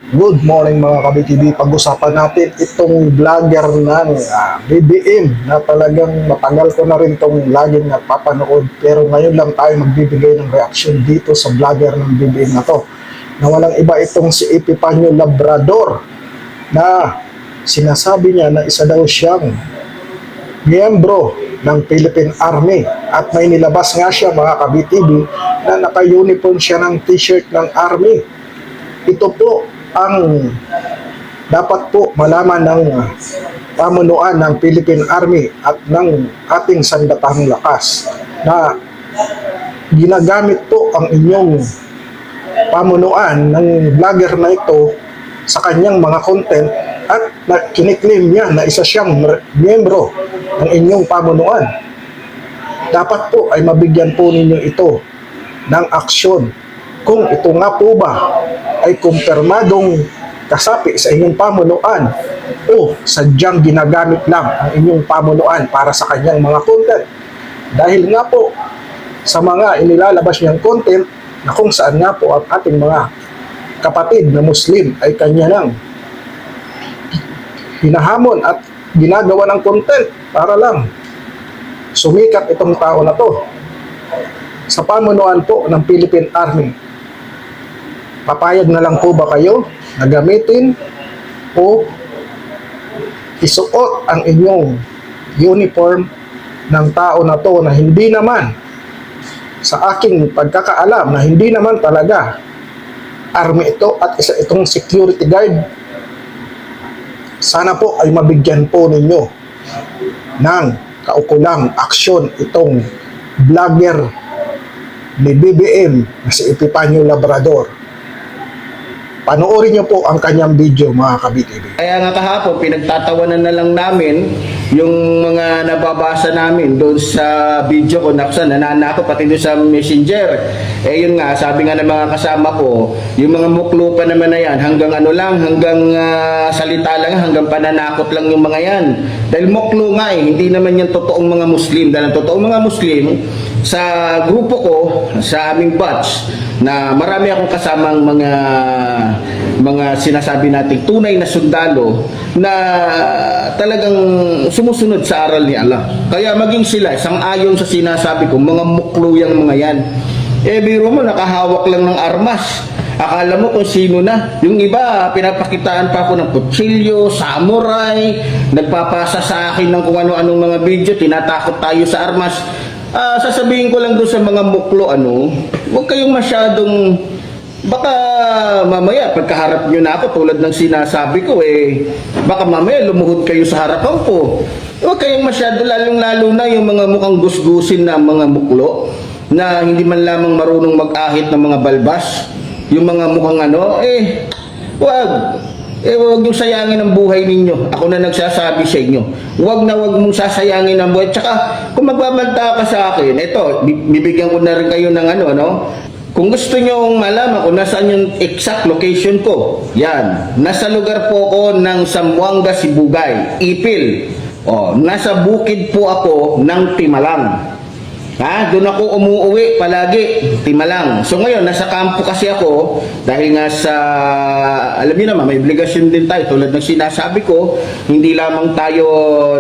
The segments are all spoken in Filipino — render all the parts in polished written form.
Good morning mga ka-BTV. Pag-usapan natin itong vlogger ng BBM na talagang matagal ko na rin itong laging napapanood. Pero ngayon lang tayo magbibigay ng reaction dito sa vlogger ng BBM na to. Na walang iba itong si Epifanio Labrador na sinasabi niya na isa daw siyang miyembro ng Philippine Army at may nilabas nga siya mga ka-BTV na naka-uniform siya ng t-shirt ng Army. Ito po ang dapat po malaman ng pamunuan ng Philippine Army at ng ating sandatahang lakas na ginagamit po ang inyong pamunuan ng vlogger na ito sa kanyang mga content at kiniklaim niya na isa siyang miyembro ng inyong pamunuan. Dapat po ay mabigyan po ninyo ito ng aksyon kung ito nga po ba ay kumpirmadong kasapi sa inyong pamunuan o sadyang ginagamit lang ang inyong pamunuan para sa kanyang mga content. Dahil nga po sa mga inilalabas niyang content na kung saan nga po ang ating mga kapatid na Muslim ay kanya nang hinahamon at ginagawa ng content para lang sumikat itong tao na to sa pamunuan po ng Philippine Army. Papayag na lang po ba kayo na gamitin o isuot ang inyong uniform ng tao na to na hindi naman sa aking pagkakaalam na hindi naman talaga army ito at isa itong security guard? Sana po ay mabigyan po ninyo ng kaukulang aksyon itong vlogger ni BBM na si Epifanio Labrador. Panoorin niyo po ang kanyang video mga ka-BTV. Kaya nga kahapon, pinagtatawanan na lang namin yung mga nababasa namin doon sa video ko na nananako pati doon sa messenger. Eh yun nga, sabi nga ng mga kasama ko, yung mga muklo pa naman na yan, hanggang ano lang, hanggang salita lang, hanggang pananakot lang yung mga yan. Dahil muklo nga hindi naman yan totoong mga Muslim. Dahil ang totoong mga Muslim, sa grupo ko, sa aming batch, na marami akong kasamang mga sinasabi nating tunay na sundalo na talagang sumusunod sa aral ni Allah. Kaya maging sila, sang-ayon sa sinasabi ko, mga mukluyang mga yan. Eh, biro mo, nakahawak lang ng armas. Akala mo kung sino na. Yung iba, pinapakitaan pa ako ng kutsilyo, samurai, nagpapasa sa akin ng kung ano-anong mga video, tinatakot tayo sa armas. Sasabihin ko lang doon sa mga muklo, huwag kayong masyadong, baka mamaya pagkaharap nyo na ako tulad ng sinasabi ko baka mamaya lumuhod kayo sa harapan ko. Huwag kayong masyado, lalong-lalo na yung mga mukhang gusgusin na mga muklo na hindi man lamang marunong mag-ahit ng mga balbas, yung mga mukhang huwag nyo sayangin ang buhay ninyo. Ako na nagsasabi sa inyo. Huwag mong sasayangin ang buhay. Tsaka, kung magbabanta ka sa akin, ito, bibigyan ko na rin kayo ng Kung gusto nyo malaman kung nasaan yung exact location ko, yan. Nasa lugar po ako ng Zamboanga, Sibugay, Ipil. Nasa bukid po ako ng Timalang. Doon ako umuwi palagi, Timalang. So ngayon, nasa kampo kasi ako dahil nga sa, alam niyo naman, may obligasyon din tayo. Tulad ng sinasabi ko, hindi lamang tayo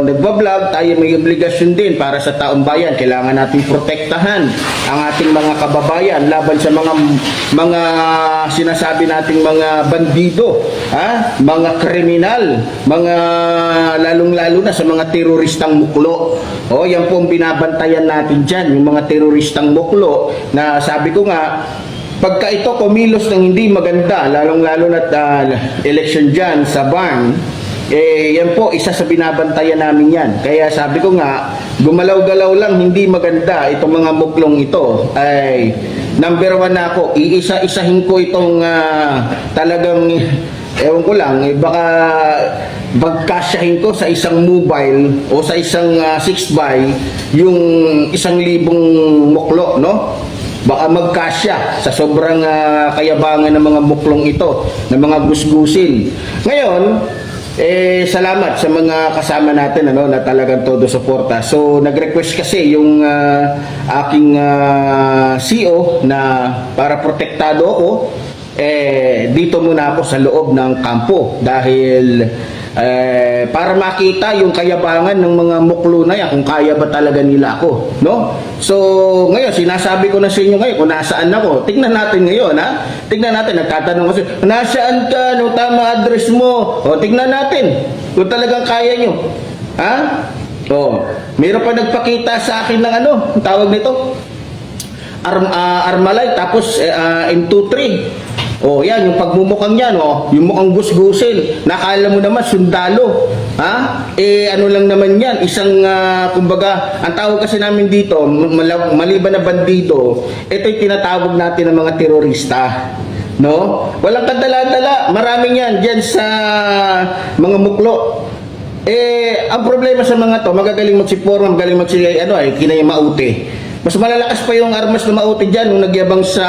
nagbablog, tayo may obligasyon din para sa taong bayan. Kailangan natin protektahan ang ating mga kababayan laban sa mga sinasabi nating mga bandido, mga kriminal, mga lalong-lalo na sa mga teroristang muklo. Yan po ang binabantayan natin dyan, yung mga teroristang muklo na sabi ko nga, pagka ito kumilos ng hindi maganda, lalong-lalo na election dyan sa barn, yan po, isa sa binabantayan namin yan. Kaya sabi ko nga, gumalaw-galaw lang, hindi maganda itong mga muklong ito. Ay, number 1 na ako, iisa-isahin ko itong talagang, ewan ko lang, baka pagkasyahin ko sa isang mobile o sa isang 6x yung 1,000 muklo, no? Baka magkasya sa sobrang kayabangan ng mga muklong ito, ng mga gusgusin. Ngayon, salamat sa mga kasama natin na talagang todo suporta. So nag-request kasi yung aking CEO na para protektado ako dito muna ako sa loob ng kampo dahil para makita yung kayabangan ng mga muklo na yan, kung kaya ba talaga nila ako, no? So, ngayon, sinasabi ko na sa inyo ngayon kung nasaan ako. Tignan natin ngayon, ha? Tignan natin, nagtatanong kasi, nasaan ka? Anong tama address mo? O, tignan natin kung talagang kaya nyo. Ha? O, mayroon pa nagpakita sa akin ng ano, ang tawag nito? Armalite, tapos M23. Oh, yan, yung pagmumukhang yan, oh, yung mukhang gusgusin. Nakala mo naman, sundalo. Ha? Ano lang naman yan, isang, kumbaga, ang tawag kasi namin dito, maliban na bandido, ito'y tinatawag natin ng mga terorista. No? Walang kadala-dala, maraming yan, dyan sa mga muklo. Ang problema sa mga to, magagaling magsiporma, magaling kinayamauti. Mas malalakas pa yung armas na mauti dyan nung nagyabang sa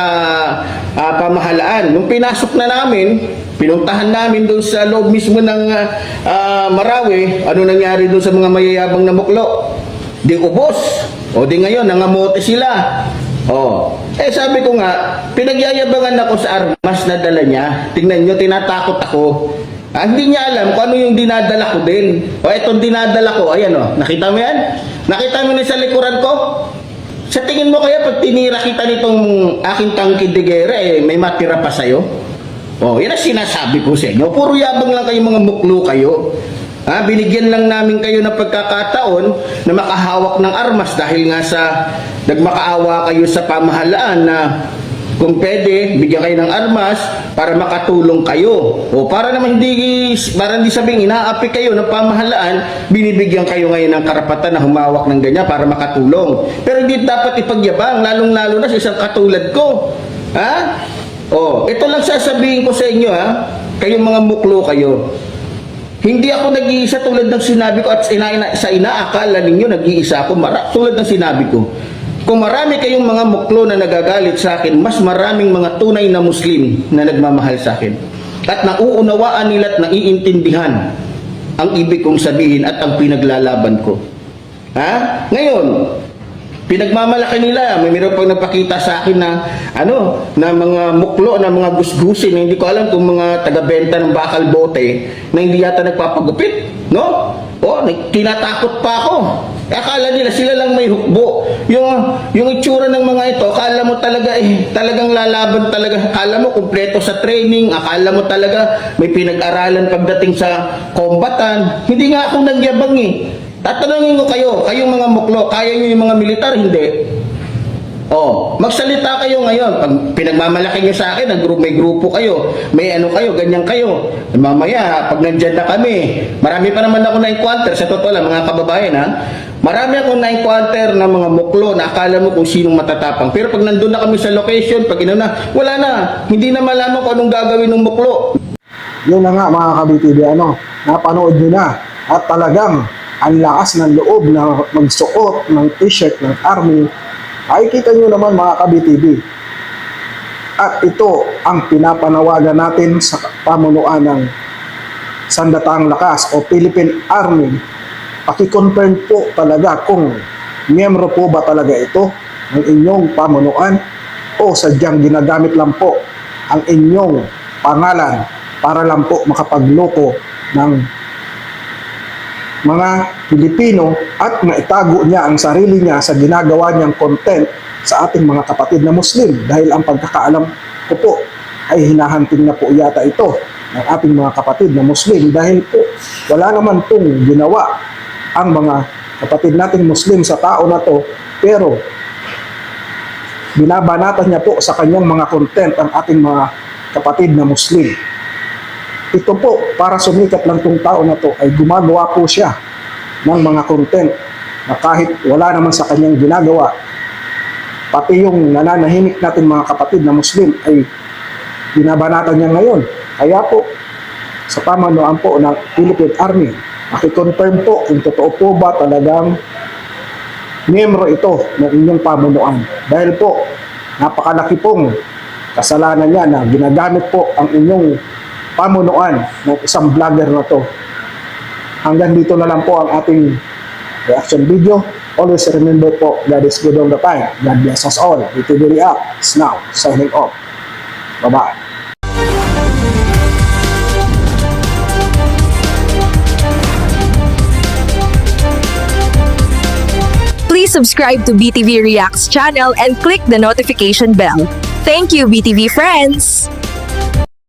pamahalaan. Nung pinasok na namin, pinuntahan namin doon sa loob mismo ng Marawi, ano nangyari doon sa mga mayayabang na muklo? Di ubos. O di ngayon, nangamote sila. O, sabi ko nga, pinagyayabangan ako sa armas na dala niya. Tingnan nyo, tinatakot ako. Hindi niya alam kung ano yung dinadala ko din. O, itong dinadala ko, ayan o, nakita mo yan? Nakita mo na sa likuran ko? Sa tingin mo kaya pag tinira kita nitong aking tangkid de guerra, may matira pa sa'yo? Oh, yan ang sinasabi ko sa inyo. Puro yabang lang kayo, mga muklo kayo. Binigyan lang namin kayo ng pagkakataon na makahawak ng armas dahil nga sa nagmakaawa kayo sa pamahalaan na kung pwede, bigyan kayo ng armas para makatulong kayo. O para naman hindi sabing inaapi kayo ng pamahalaan, binibigyan kayo ngayon ng karapatan na humawak ng ganyan para makatulong. Pero hindi dapat ipagyabang, lalong-lalo na sa isang katulad ko. Ha? O, ito lang sasabihin ko sa inyo, ha? Kayong mga muklo kayo. Hindi ako nag-iisa tulad ng sinabi ko at sa inaakala ninyo nag-iisa ako. Tulad ng sinabi ko. Kung marami kayong mga muklo na nagagalit sa akin, mas maraming mga tunay na Muslim na nagmamahal sa akin. At nauunawaan nila at naiintindihan ang ibig kong sabihin at ang pinaglalaban ko. Ha? Ngayon, pinagmamalaki nila, may meron pang nagpakita sa akin na na mga muklo, na mga gusgusin, na hindi ko alam kung mga taga-benta ng bakal bote na hindi yata nagpapagupit, no? Tinatakot pa ako. Akala nila sila lang may hukbo. Yung itsura ng mga ito, akala mo talaga talagang lalaban talaga. Akala mo kumpleto sa training, akala mo talaga may pinag-aralan pagdating sa kombatan. Hindi nga ako nagyabang Tatanungin ko kayo, kayong mga muklo, kaya nyo yung mga militar? Hindi. Magsalita kayo ngayon. Pag pinagmamalaki nyo sa akin, may grupo kayo, may kayo, ganyan kayo. Mamaya, pag nandyan na kami, marami pa naman ako na-encounter, sa totoo lang, mga kababayan, marami akong na-encounter na mga muklo na akala mo kung sinong matatapang. Pero pag nandun na kami sa location, pag wala na, hindi na malaman kung anong gagawin ng muklo. Yun na nga mga kabitibi, napanood nyo na. At talagang ang lakas ng loob na magsuot ng t-shirt ng army, ay kita nyo naman mga kabitibi. At ito ang pinapanawagan natin sa pamunuan ng Sandatahang Lakas o Philippine Army. Paki-confirm po talaga kung miyembro po ba talaga ito ng inyong pamunuan o sadyang ginagamit lang po ang inyong pangalan para lang po makapagloko ng mga Pilipino at maitago niya ang sarili niya sa ginagawa niyang content sa ating mga kapatid na Muslim, dahil ang pagkakaalam ko po ay hinahanting na po yata ito ng ating mga kapatid na Muslim, dahil po wala naman pong ginawa ang mga kapatid nating Muslim sa tao na to, pero binabanatan niya po sa kanyang mga content ang ating mga kapatid na Muslim. Ito po, para sumikat lang tong tao na to, ay gumagawa po siya ng mga content na kahit wala naman sa kanyang ginagawa, pati yung nananahimik natin mga kapatid na Muslim ay binabanatan niya ngayon. Kaya po, sa pamanuan po ng Philippine Army, maki-confirm po kung totoo po ba talagang miyembro ito ng inyong pamunuan. Dahil po, napakalaki pong kasalanan niya na ginagamit po ang inyong pamunuan ng isang vlogger na to. Hanggang dito na lang po ang ating reaction video. Always remember po, God is good all the time. God bless us all. BTV React is now signing off. Bye-bye. Please subscribe to BTV Reacts channel and click the notification bell. Thank you, BTV friends!